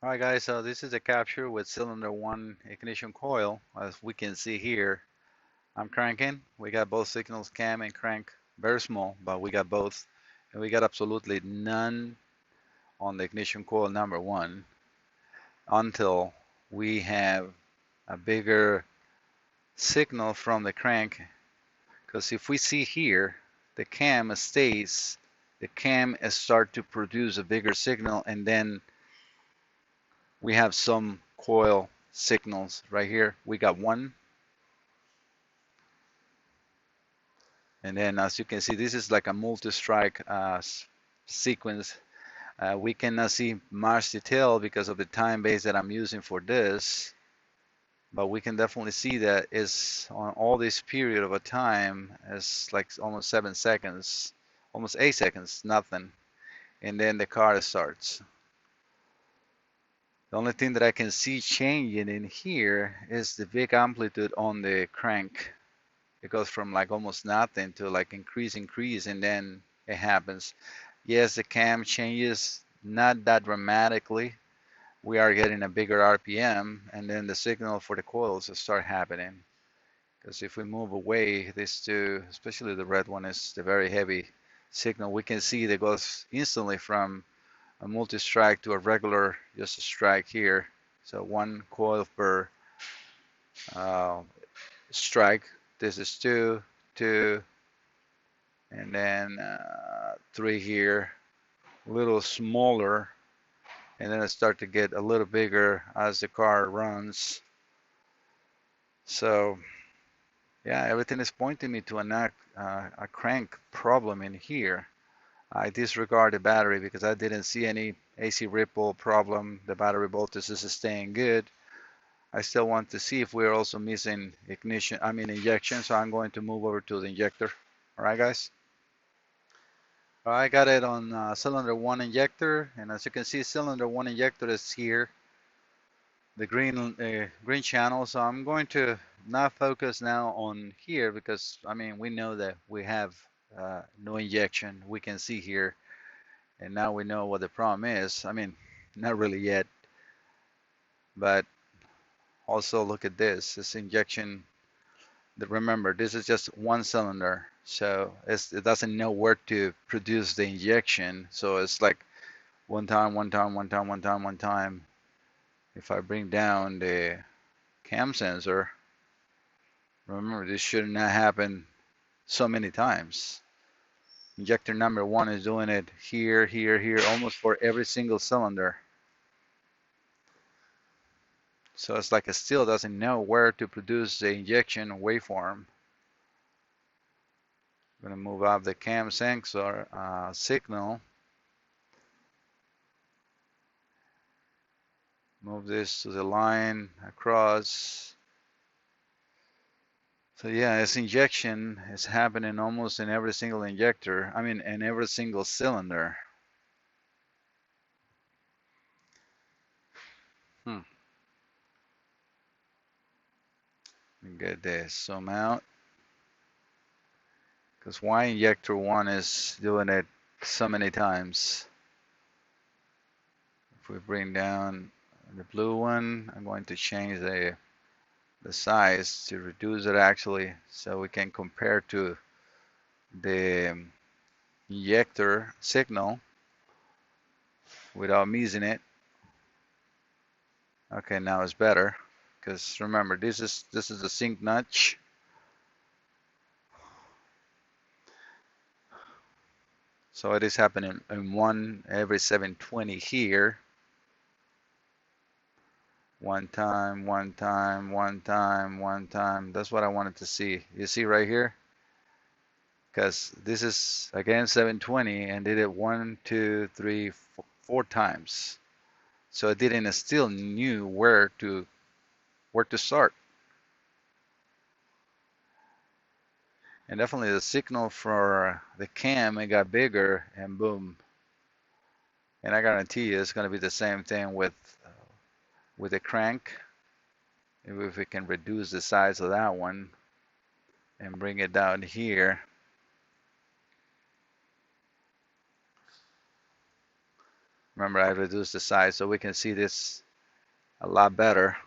Alright guys, so this is a capture with cylinder 1 ignition coil. As we can see here, I'm cranking. We got both signals, cam and crank, very small, but we got both. And we got absolutely none on the ignition coil number 1 until we have a bigger signal from the crank. Because if we see here, the cam stays, the cam start to produce a bigger signal, and then we have some coil signals right here. We got one, and then as you can see, this is like a multi-strike sequence. We cannot see much detail because of the time base that I'm using for this, but we can definitely see that is on all this period of a time is like almost 7 seconds, almost 8 seconds, nothing, and then the car starts. The only thing that I can see changing in here is the big amplitude on the crank. It goes from like almost nothing to like increase, and then it happens. Yes, the cam changes not that dramatically. We are getting a bigger RPM, and then the signal for the coils start happening. Because if we move away, these two, especially the red one, is the very heavy signal. We can see that goes instantly from a multi-strike to a regular just a strike here. So one coil per uh, strike. This is two, two, and then three here, a little smaller, and then it start to get a little bigger as the car runs. So yeah, everything is pointing me to a crank problem in here. I disregard the battery because I didn't see any AC ripple problem. The battery voltage is staying good. I still want to see if we're also missing injection, so I'm going to move over to the injector. All right, guys? I got it on cylinder 1 injector, and as you can see, cylinder 1 injector is here, the green channel. So I'm going to not focus now on here because we know that we have no injection. We can see here, and now we know what the problem is. Not really yet, but also look at this. This injection. Remember, this is just one cylinder, so it doesn't know where to produce the injection. So it's like one time, one time, one time, one time, one time. If I bring down the cam sensor, remember this should not happen so many times. Injector number 1 is doing it here, here, here, almost for every single cylinder. So it's like it still doesn't know where to produce the injection waveform. I'm going to move up the cam sensor signal. Move this to the line across. So yeah, this injection is happening almost in every single injector. In every single cylinder. Let me get this zoom out. Because why injector 1 is doing it so many times. If we bring down the blue one, I'm going to change the size to reduce it actually, so we can compare to the injector signal without missing it. Okay, now it's better, because remember this is the sync notch. So it is happening in 1 every 720 here. One time, one time, one time, one time. That's what I wanted to see. You see right here? Because this is again 720 and did it 1, 2, 3, 4 times. So it didn't still knew where to start. And definitely the signal for the cam, it got bigger and boom. And I guarantee you it's going to be the same thing with the crank. If we can reduce the size of that one and bring it down here. Remember, I reduced the size so we can see this a lot better.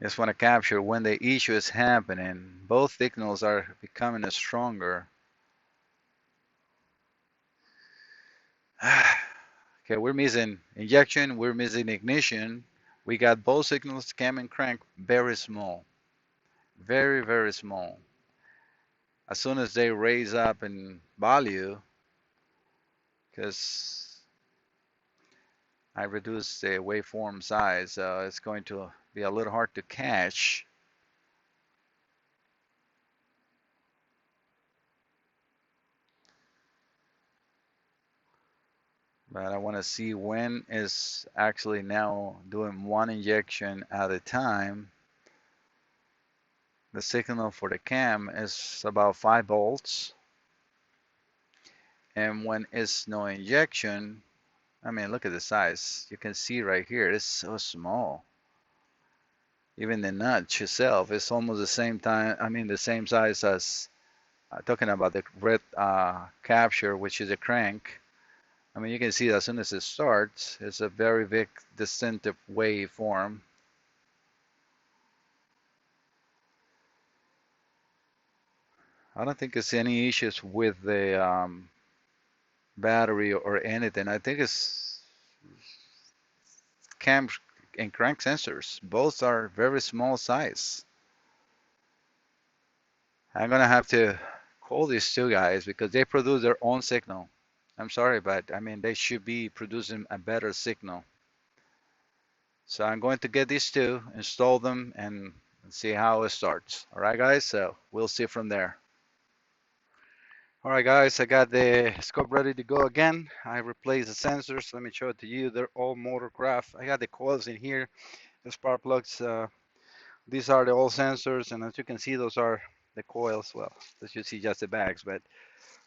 Just want to capture when the issue is happening. Both signals are becoming stronger. Okay, we're missing injection, we're missing ignition. We got both signals, cam and crank, very small. Very, very small. As soon as they raise up in value, because I reduced the waveform size, it's going to be a little hard to catch. But I want to see when is actually now doing one injection at a time. The signal for the cam is about 5 volts. And when it's no injection, I mean, look at the size. You can see right here, it's so small. Even the notch itself is almost the same time, I mean, the same size as talking about the red capture, which is a crank. I mean, you can see as soon as it starts, it's a very big distinctive waveform. I don't think it's any issues with the battery or anything. I think it's cam and crank sensors. Both are very small size. I'm gonna have to call these two guys because they produce their own signal. I'm sorry, but I mean, they should be producing a better signal. So I'm going to get these two, install them, and see how it starts. All right, guys, so we'll see from there. All right, guys, I got the scope ready to go again. I replaced the sensors. Let me show it to you. They're all motor craft. I got the coils in here, the spark plugs. These are the old sensors, and as you can see, those are the coils. Well, as you see, just the bags, but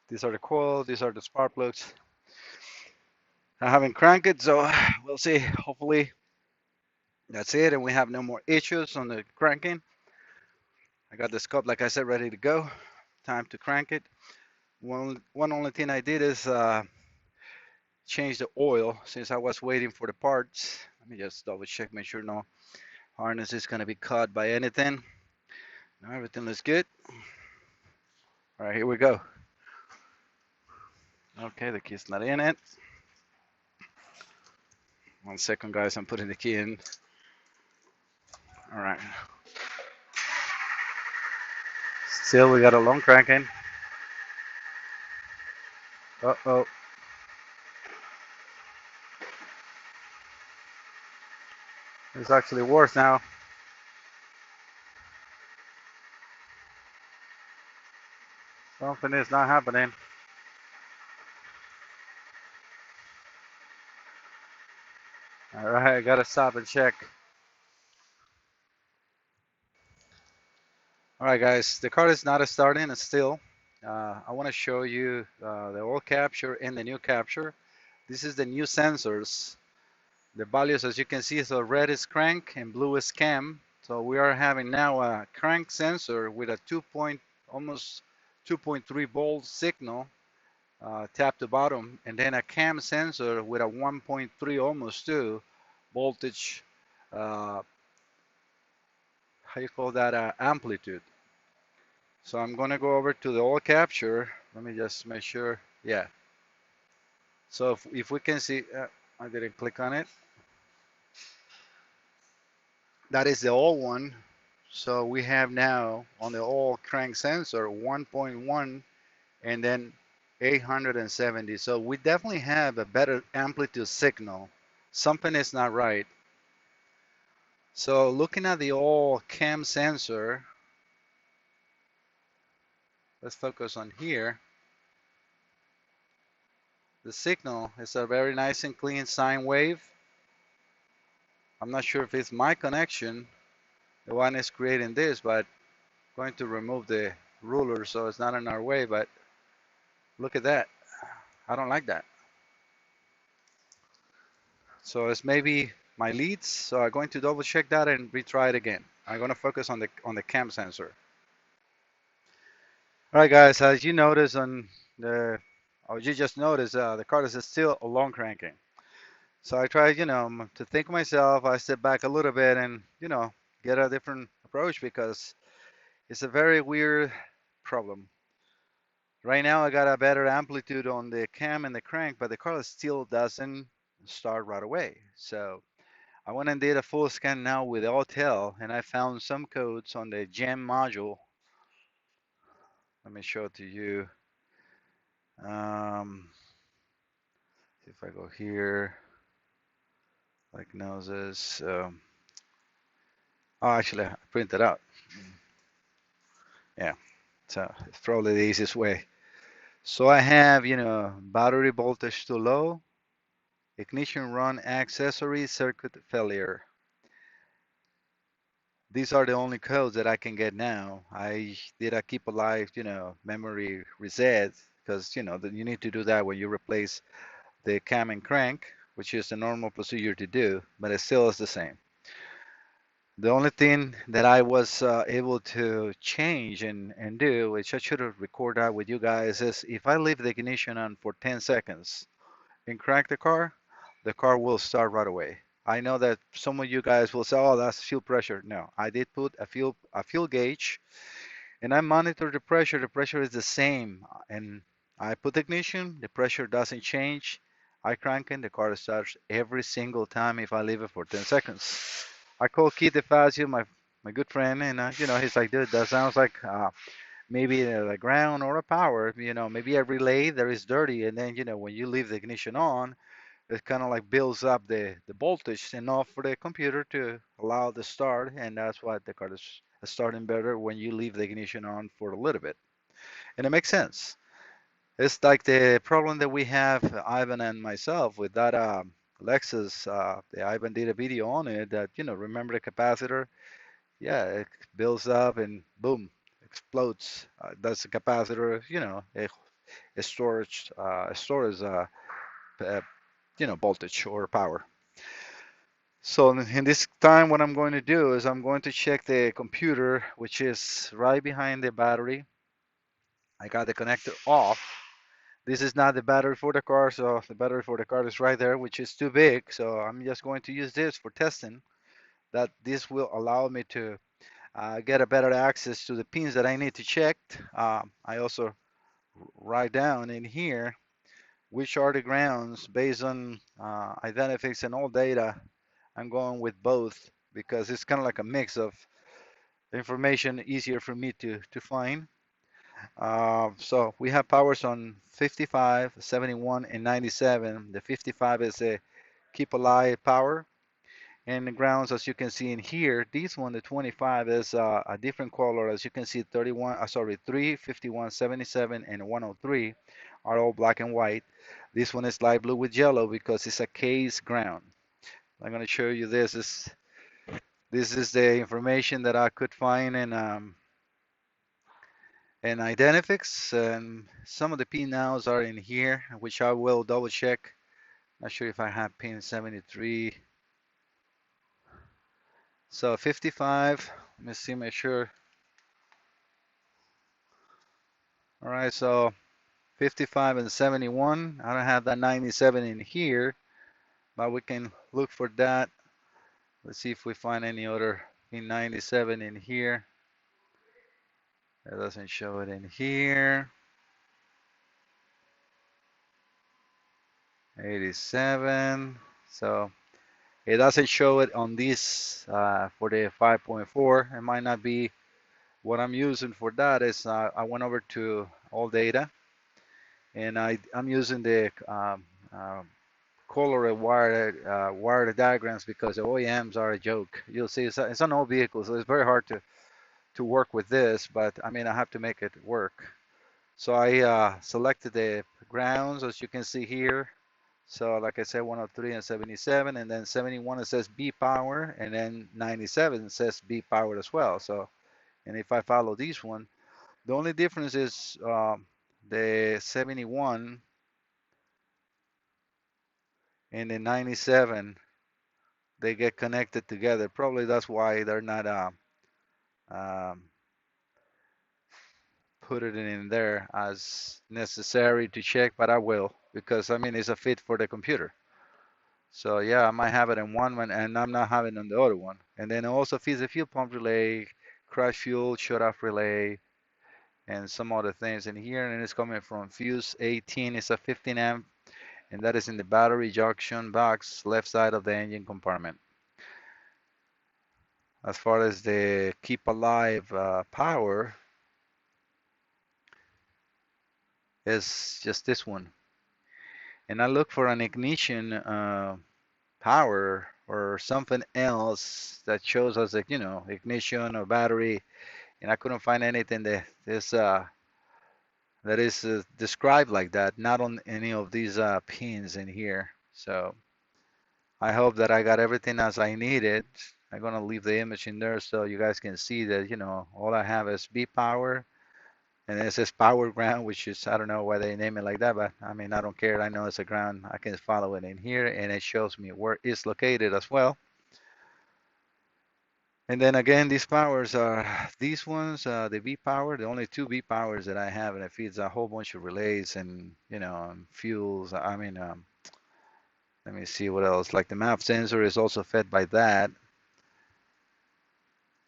these are the coils. These are the spark plugs. I haven't cranked it, so we'll see. Hopefully, that's it, and we have no more issues on the cranking. I got the scope, like I said, ready to go. Time to crank it. One only thing I did is change the oil since I was waiting for the parts. Let me just double check, make sure no harness is going to be caught by anything. Now everything looks good. All right, here we go. Okay, the key's not in it. 1 second, guys, I'm putting the key in. All right. Still, we got a long cranking. Uh-oh. It's actually worse now. Something is not happening. All right, I gotta stop and check. All right, guys, the car is not starting still. I want to show you the old capture and the new capture. This is the new sensors. The values, as you can see, so red is crank and blue is cam. So we are having now a crank sensor with a almost 2.3 volt signal, top to bottom, and then a cam sensor with a 1.3, almost 2 voltage. How you call that? Amplitude. So I'm going to go over to the old capture. Let me just make sure. Yeah. So if we can see, I didn't click on it. That is the old one. So we have now on the old crank sensor 1.1 and then 870. So we definitely have a better amplitude signal. Something is not right. So looking at the old cam sensor, let's focus on here. The signal is a very nice and clean sine wave. I'm not sure if it's my connection, the one is creating this, but I'm going to remove the ruler so it's not in our way, but look at that. I don't like that. So it's maybe my leads. So I'm going to double check that and retry it again. I'm going to focus on the cam sensor. All right, guys, as you notice on the Oh, you just noticed the car is still long cranking. So I tried, to think myself. I step back a little bit and, get a different approach because it's a very weird problem. Right now, I got a better amplitude on the cam and the crank, but the car still doesn't start right away. So I went and did a full scan now with Autel, and I found some codes on the gem module. Let me show it to you. Um, if I go here, like noses. Oh, actually, I printed out. Yeah, so it's probably the easiest way. So I have, battery voltage too low, ignition run accessory circuit failure. These are the only codes that I can get now. I did a keep alive, memory reset because, you need to do that when you replace the cam and crank, which is the normal procedure to do, but it still is the same. The only thing that I was able to change and do, which I should have recorded out with you guys, is if I leave the ignition on for 10 seconds and crank the car will start right away. I know that some of you guys will say, "Oh, that's fuel pressure." No, I did put a fuel gauge and I monitor the pressure. The pressure is the same, and I put the ignition. The pressure doesn't change. I crank it. The car starts every single time if I leave it for 10 seconds. I call Keith DeFazio, my good friend, and he's like, "Dude, that sounds like maybe the ground or a power. Maybe a relay that is dirty, and then when you leave the ignition on, it kind of like builds up the voltage enough for the computer to allow the start, and that's why the car is starting better when you leave the ignition on for a little bit." And it makes sense. It's like the problem that we have, Ivan and myself, with that Lexus. Ivan did a video on it that, remember the capacitor? Yeah, it builds up and boom, explodes. That's the capacitor, a storage uh, voltage or power. So in this time, what I'm going to do is I'm going to check the computer, which is right behind the battery. I got the connector off. This is not the battery for the car, so the battery for the car is right there, which is too big. So I'm just going to use this for testing. That this will allow me to get a better access to the pins that I need to check. I also write down in here which are the grounds based on identifics and all data. I'm going with both because it's kind of like a mix of information, easier for me to find. So we have powers on 55, 71, and 97. The 55 is a keep alive power. And the grounds, as you can see in here, this one, the 25, is a different color. As you can see, 3, 51, 77, and 103 are all black and white. This one is light blue with yellow because it's a case ground. I'm going to show you this. This is the information that I could find in Identifix, and some of the pin nows are in here, which I will double check. Not sure if I have pin 73. So 55. Let me see, make sure. All right, so 55 and 71. I don't have that 97 in here, but we can look for that. Let's see if we find any other pin 97 in here. It doesn't show it in here. 87. So it doesn't show it on this for the 5.4. It might not be what I'm using for that. Is I went over to all data and I'm using the color wire diagrams because the OEMs are a joke. You'll see it's an old vehicle, so it's very hard to work with this. But I mean, I have to make it work. So I selected the grounds, as you can see here. So like I said, 103 and 77, and then 71 it says B power, and then 97 says B power as well. So, and if I follow this one, the only difference is the 71 and the 97, they get connected together. Probably that's why they're not um, put it in there as necessary to check, but I will because I mean it's a fit for the computer. So yeah, I might have it in one, and I'm not having it on the other one. And then it also feeds the fuel pump relay, crash fuel, shut off relay, and some other things in here. And it's coming from fuse 18. It's a 15 amp, and that is in the battery junction box, left side of the engine compartment. As far as the keep alive power, is just this one. And I look for an ignition power or something else that shows us that, ignition or battery, and I couldn't find anything that is described like that, not on any of these pins in here. So I hope that I got everything as I needed. I'm gonna leave the image in there so you guys can see that, all I have is B power, and it says power ground, which is, I don't know why they name it like that, but I mean, I don't care. I know it's a ground. I can follow it in here, and it shows me where it's located as well. And then again, these powers are these ones, the B power, the only two B powers that I have, and it feeds a whole bunch of relays and, fuels. I mean, let me see what else. Like the map sensor is also fed by that.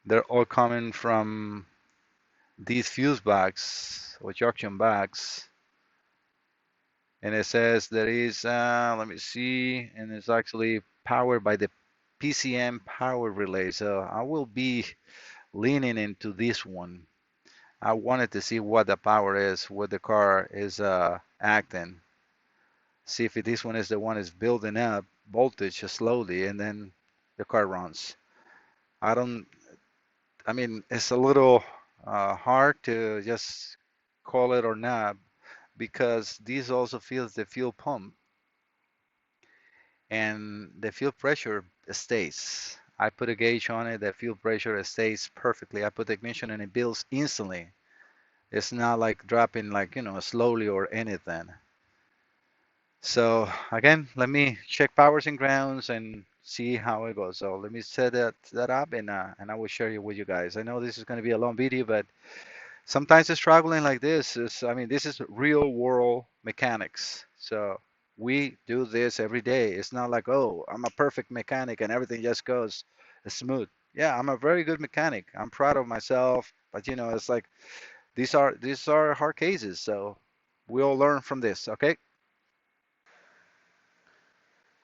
They're all coming from these fuse box or junction box. And it says there is, let me see, and it's actually powered by the PCM power relay. So I will be leaning into this one. I wanted to see what the power is, what the car is acting. See if this one is the one is building up voltage slowly, and then the car runs. I don't, I mean, it's a little hard to just call it or not because this also feels the fuel pump and the fuel pressure stays. I put a gauge on it, the fuel pressure stays perfectly. I put the ignition and it builds instantly. It's not like dropping like, slowly or anything. So again, let me check powers and grounds and see how it goes. So let me set that up and I will share it with you guys. I know this is going to be a long video, but sometimes it's struggling like this is, I mean, this is real world mechanics. So we do this every day. It's not like, oh, I'm a perfect mechanic and everything just goes smooth. Yeah, I'm a very good mechanic. I'm proud of myself, but it's like these are hard cases. So we all learn from this, okay?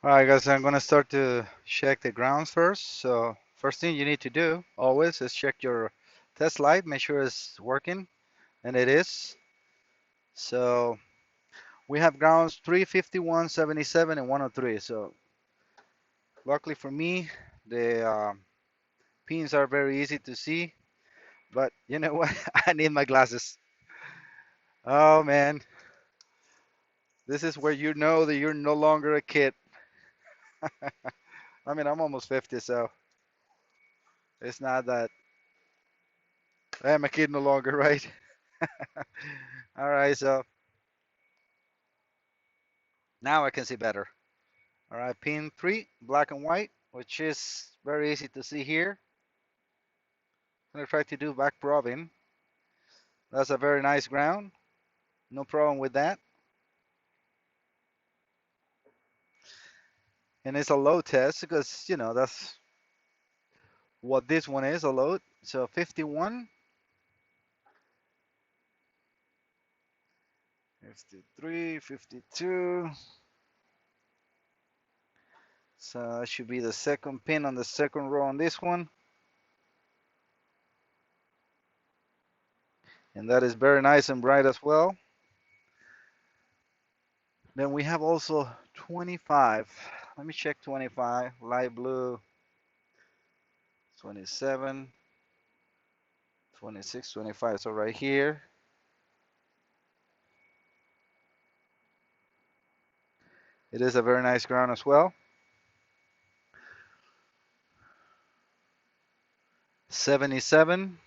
All right, guys, I'm gonna start to check the grounds first. So first thing you need to do always is check your test light, make sure it's working, and it is. So we have grounds 351, 77, and 103. So luckily for me, the pins are very easy to see. But you know what? I need my glasses. Oh man, this is where you know that you're no longer a kid. I mean, I'm almost 50, so it's not that I'm a kid no longer, right? All right, so now I can see better. All right, pin 3, black and white, which is very easy to see here. I'm gonna try to do back probing. That's a very nice ground. No problem with that. And it's a load test because, that's what this one is, a load. So 51, 53, 52. So that should be the second pin on the second row on this one. And that is very nice and bright as well. Then we have also 25. Let me check 25. Light blue, 27, 26, 25. So right here. It is a very nice ground as well. 77.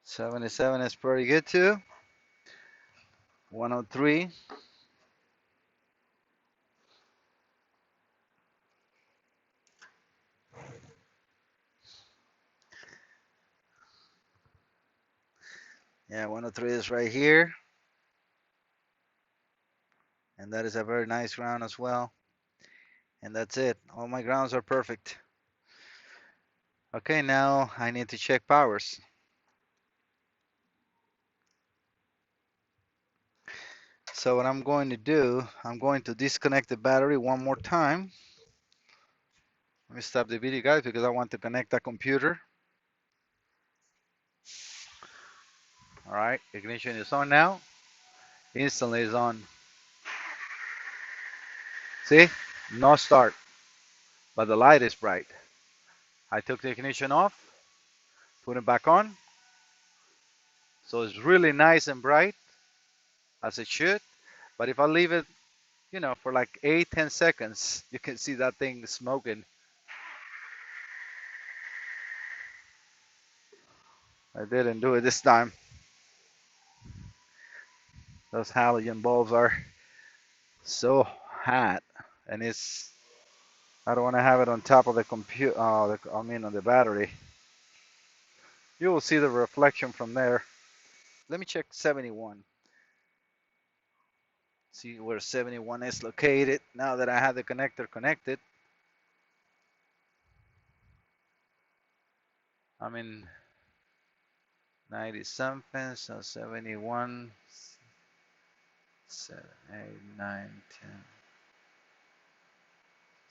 77 is pretty good too. 103. Yeah, 103 is right here. And that is a very nice ground as well. And that's it. All my grounds are perfect. Okay, now I need to check powers. So what I'm going to do, I'm going to disconnect the battery one more time. Let me stop the video, guys, because I want to connect that computer. All right, ignition is on now. Instantly is on. See? No start, but the light is bright. I took the ignition off, put it back on. So it's really nice and bright, as it should. But if I leave it, for like 8, 10 seconds, you can see that thing smoking. I didn't do it this time. Those halogen bulbs are so hot, and I don't want to have it on top of the computer. On the battery. You will see the reflection from there. Let me check 71. See where 71 is located. Now that I have the connector connected, I'm in 90 something, so 71, 7, 8, 9, 10,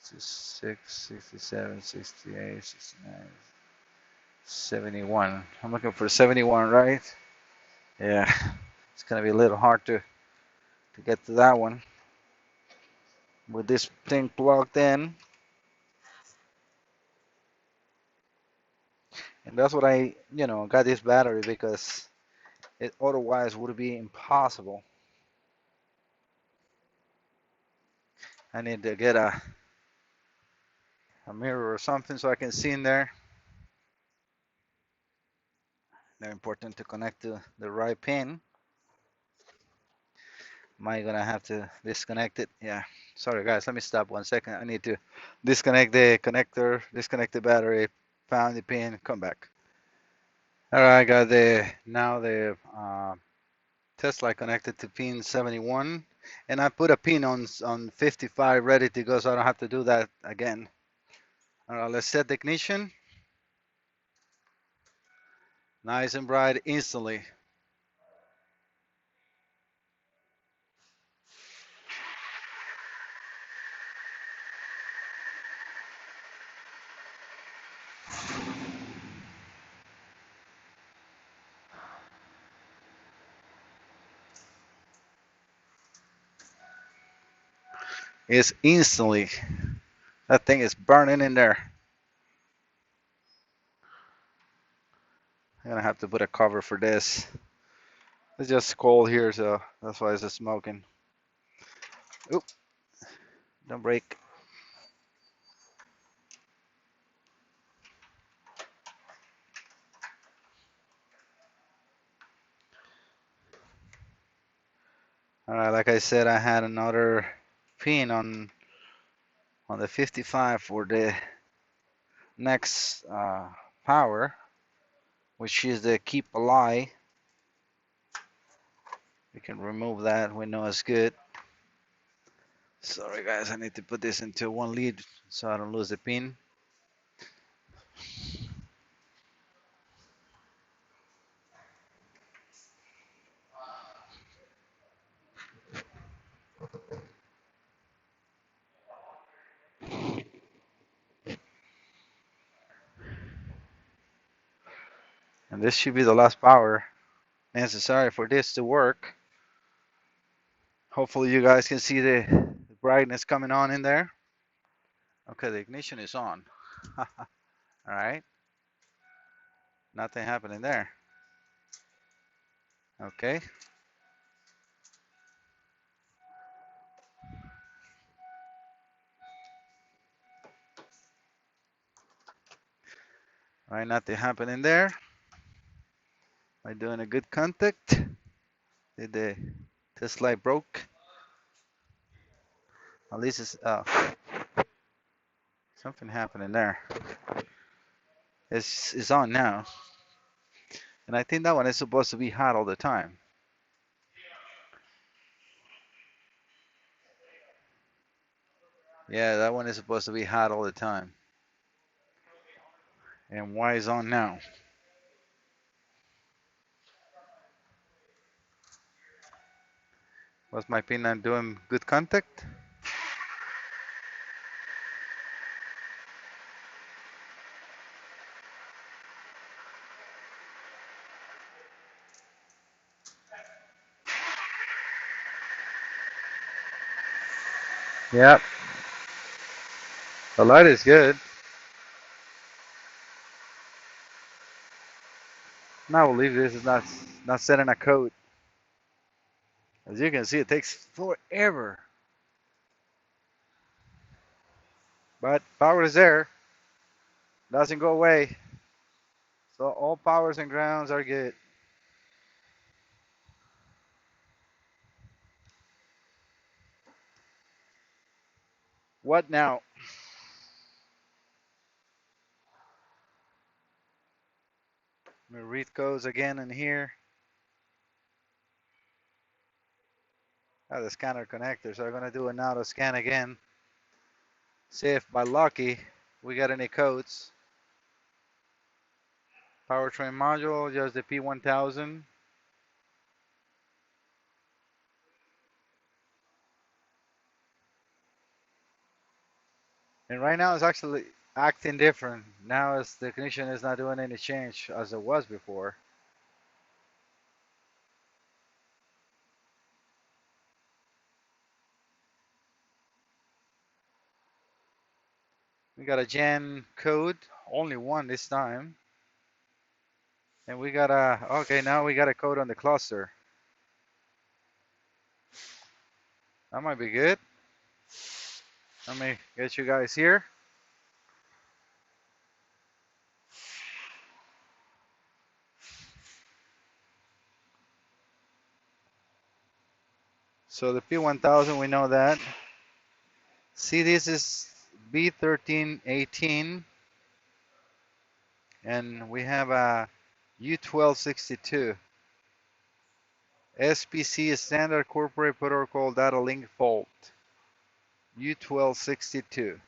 66, 67, 68, 69, 71. I'm looking for 71, right? Yeah, it's gonna be a little hard to get to that one with this thing plugged in. And that's what I got this battery because it otherwise would be impossible. I need to get a mirror or something so I can see in there. Very important to connect to the right pin. Am I gonna have to disconnect it? Yeah. Sorry guys, let me stop 1 second. I need to disconnect the connector, disconnect the battery, found the pin, come back. All right, I got the test light connected to pin 71, and I put a pin on 55 ready to go, so I don't have to do that again. All right, let's set the ignition. Nice and bright instantly. It's instantly. That thing is burning in there. I'm gonna have to put a cover for this. It's just cold here, so that's why it's smoking. Oop, don't break. All right, like I said, I had another pin on the 55 for the next power, which is the keep alive. We can remove that. We know it's good. Sorry guys, I need to put this into one lead so I don't lose the pin. And this should be the last power necessary for this to work. Hopefully you guys can see the brightness coming on in there. Okay, the ignition is on. All right, nothing happening there. Okay. All right, nothing happening there. Am I doing a good contact? Did the test light broke? At least it's something happening there. It's on now, and I think that one is supposed to be hot all the time. Yeah, that one is supposed to be hot all the time. And why is on now? Was my pin not doing good contact? Yep, the light is good. Now we'll leave this. It's not setting a code. As you can see, it takes forever. But power is there. Doesn't go away. So all powers and grounds are good. What now? Let me read codes again in here. The scanner connector. So I'm gonna do an auto scan again. See if by lucky we got any codes. Powertrain module, just the P1000. And right now it's actually acting different. Now as the ignition is not doing any change as it was before. We got a gen code, only one this time. And we got okay, now we got a code on the cluster. That might be good. Let me get you guys here. So the P1000, we know that. See, this is B1318, and we have a U1262. SPC, Standard Corporate Protocol Datalink fault. U1262.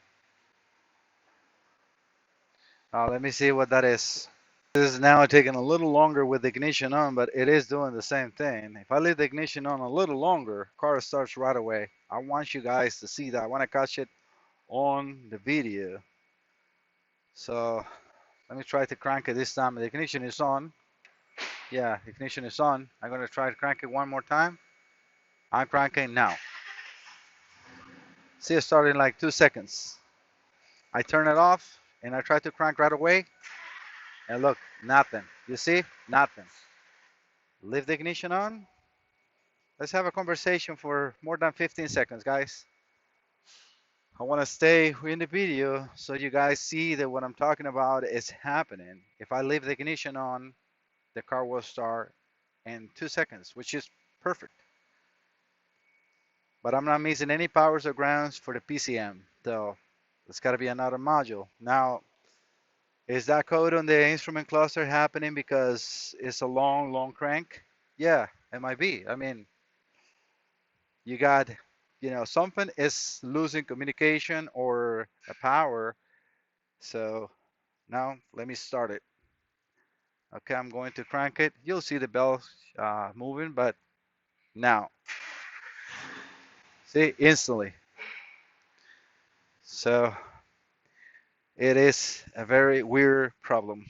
Let me see what that is. This is now taking a little longer with the ignition on, but it is doing the same thing. If I leave the ignition on a little longer, car starts right away. I want you guys to see that. I want to catch it on the video. So let me try to crank it this time. The ignition is on. Yeah, ignition is on. I'm going to try to crank it one more time. I'm cranking now. See, it started in like 2 seconds. I turn it off and I try to crank right away. And look, nothing. You see? Nothing. Leave the ignition on. Let's have a conversation for more than 15 seconds, guys. I want to stay in the video so you guys see that what I'm talking about is happening. If I leave the ignition on, the car will start in 2 seconds, which is perfect. But I'm not missing any powers or grounds for the PCM, though. It's got to be another module. Now, is that code on the instrument cluster happening because it's a long crank? Yeah, it might be. I mean, you got, something is losing communication or a power. So now let me start it. Okay, I'm going to crank it. You'll see the bell moving, but now, see, instantly. So it is a very weird problem.